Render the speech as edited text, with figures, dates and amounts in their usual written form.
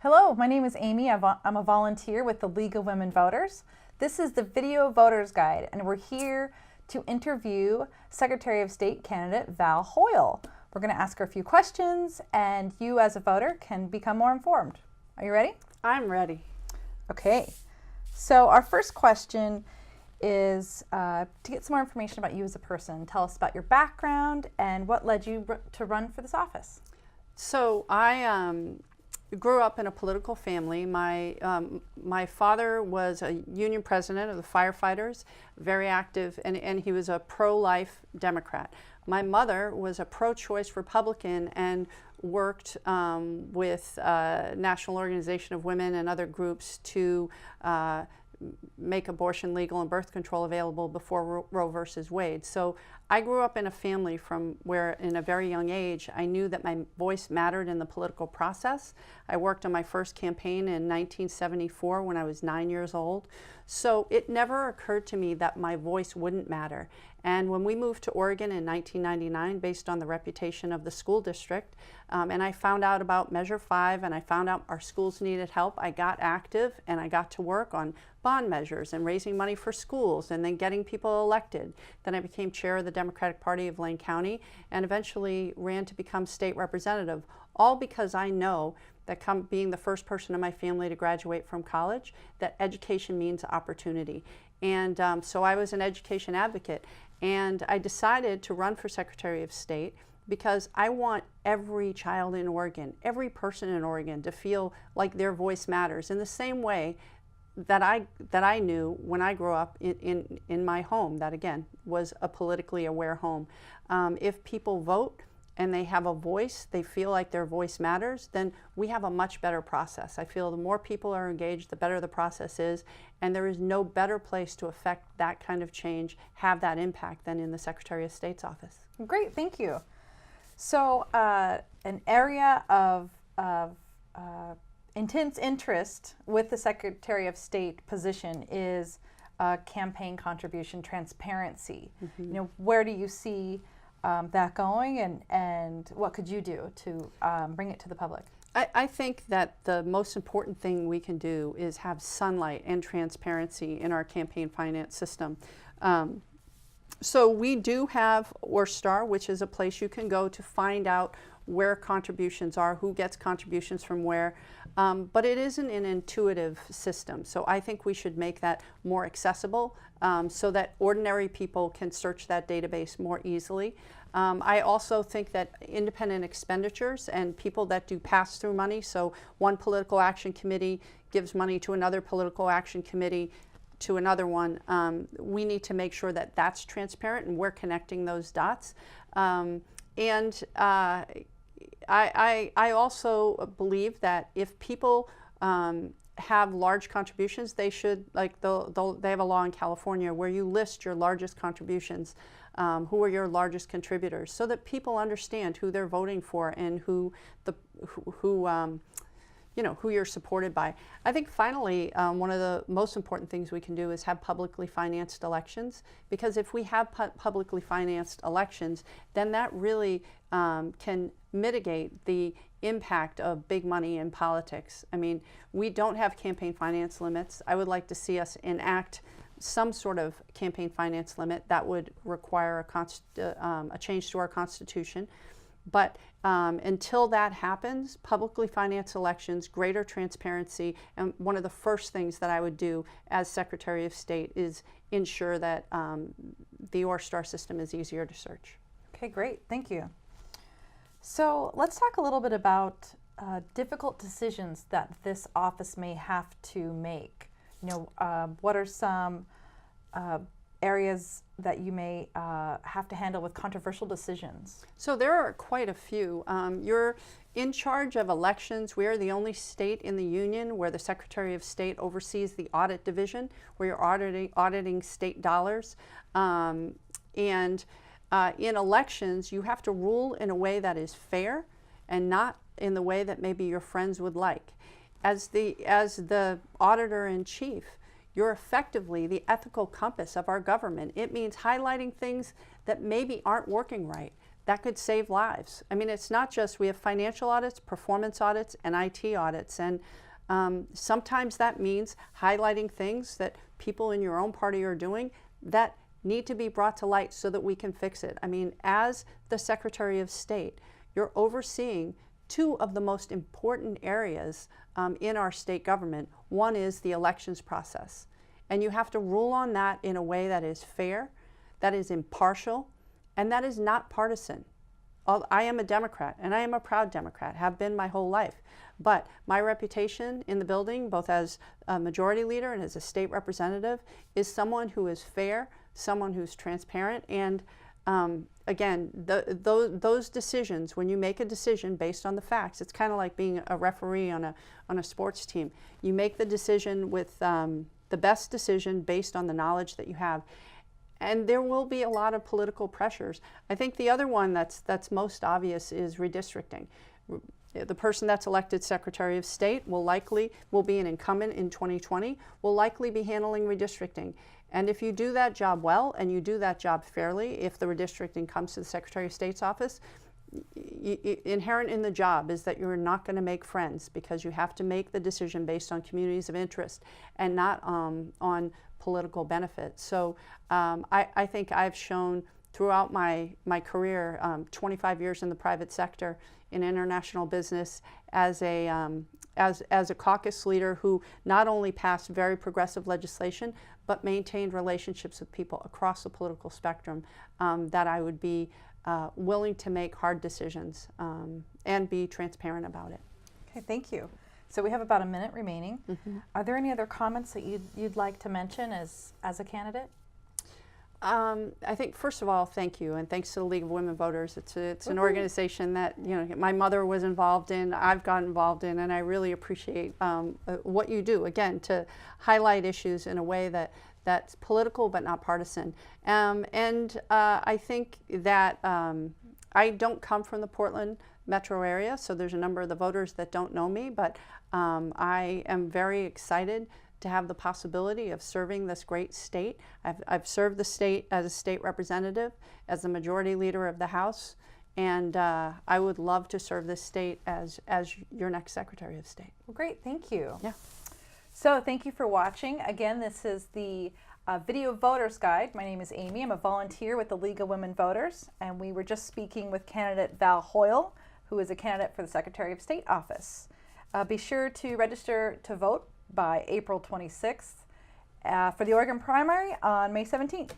Hello, my name is Amy. I'm a volunteer with the League of Women Voters. This is the Video Voters Guide, and we're here to interview Secretary of State candidate Val Hoyle. We're going to ask her a few questions, and you as a voter can become more informed. Are you ready? I'm ready. Okay. So our first question is to get some more information about you as a person. Tell us about your background and what led you to run for this office. So I grew up in a political family. My father was a union president of the firefighters, very active, and he was a pro-life Democrat. My mother was a pro-choice Republican and worked with National Organization of Women and other groups to make abortion legal and birth control available before Roe versus Wade. So I grew up in a family from where, in a very young age, I knew that my voice mattered in the political process. I worked on my first campaign in 1974 when I was 9 years old. So it never occurred to me that my voice wouldn't matter. And when we moved to Oregon in 1999, based on the reputation of the school district, and I found out about Measure 5 and I found out our schools needed help, I got active and I got to work on bond measures and raising money for schools and then getting people elected. Then I became chair of the Democratic Party of Lane County and eventually ran to become state representative, all because I know that being the first person in my family to graduate from college, that education means opportunity. And so I was an education advocate, and I decided to run for Secretary of State because I want every child in Oregon, every person in Oregon to feel like their voice matters in the same way that I knew when I grew up in my home, that again was a politically aware home. If people vote and they have a voice, they feel like their voice matters, then we have a much better process. I feel the more people are engaged, the better the process is, and there is no better place to affect that kind of change, have that impact, than in the Secretary of State's office. Great, thank you. So an area of intense interest with the Secretary of State position is campaign contribution transparency. Mm-hmm. You know, where do you see that going, and what could you do to bring it to the public? I think that the most important thing we can do is have sunlight and transparency in our campaign finance system. So we do have Orstar, which is a place you can go to find out where contributions are, who gets contributions from where, but it isn't an intuitive system. So I think we should make that more accessible so that ordinary people can search that database more easily. I also think that independent expenditures and people that do pass-through money, so one political action committee gives money to another political action committee to another one, we need to make sure that that's transparent and we're connecting those dots. I also believe that if people have large contributions, they should, like they have a law in California where you list your largest contributions, who are your largest contributors, so that people understand who they're voting for and who you're supported by. I think finally, one of the most important things we can do is have publicly financed elections, because if we have publicly financed elections, then that really can mitigate the impact of big money in politics. I mean, we don't have campaign finance limits. I would like to see us enact some sort of campaign finance limit that would require a change to our Constitution. But until that happens, publicly financed elections, greater transparency, and one of the first things that I would do as Secretary of State is ensure that the Orstar system is easier to search. Okay, great, thank you. So let's talk a little bit about difficult decisions that this office may have to make. You know, what are some areas that you may have to handle with controversial decisions? So there are quite a few. You're in charge of elections. We are the only state in the union where the Secretary of State oversees the audit division, where you're auditing state dollars. In elections, you have to rule in a way that is fair and not in the way that maybe your friends would like. As the auditor-in-chief, you're effectively the ethical compass of our government. It means highlighting things that maybe aren't working right, that could save lives. I mean, it's not just, we have financial audits, performance audits, and IT audits. And sometimes that means highlighting things that people in your own party are doing that need to be brought to light so that we can fix it. I mean, as the Secretary of State, you're overseeing two of the most important areas in our state government. One is the elections process. And you have to rule on that in a way that is fair, that is impartial, and that is not partisan. I am a Democrat, and I am a proud Democrat, have been my whole life. But my reputation in the building, both as a majority leader and as a state representative, is someone who is fair, someone who's transparent, and again, those decisions, when you make a decision based on the facts, it's kind of like being a referee on a sports team. You make the decision with the best decision based on the knowledge that you have. And there will be a lot of political pressures. I think the other one that's most obvious is redistricting. The person that's elected Secretary of State will be an incumbent in 2020, will likely be handling redistricting. And if you do that job well and you do that job fairly, if the redistricting comes to the Secretary of State's office, inherent in the job is that you're not going to make friends, because you have to make the decision based on communities of interest and not on political benefit. So I think I've shown throughout my career, 25 years in the private sector in international business, as a caucus leader who not only passed very progressive legislation, but maintained relationships with people across the political spectrum, that I would be willing to make hard decisions and be transparent about it. Okay, thank you. So we have about a minute remaining. Mm-hmm. Are there any other comments that you'd like to mention as a candidate? I think, first of all, thank you, and thanks to the League of Women Voters. It's an organization that my mother was involved in, I've got involved in, and I really appreciate what you do, again, to highlight issues in a way that's political but not partisan. And I think that I don't come from the Portland metro area, so there's a number of the voters that don't know me, but I am very excited to have the possibility of serving this great state. I've served the state as a state representative, as the majority leader of the House, and I would love to serve this state as your next Secretary of State. Well, great, thank you. Yeah. So thank you for watching. Again, this is the Video Voters Guide. My name is Amy. I'm a volunteer with the League of Women Voters, and we were just speaking with candidate Val Hoyle, who is a candidate for the Secretary of State office. Be sure to register to vote by April 26th for the Oregon primary on May 17th.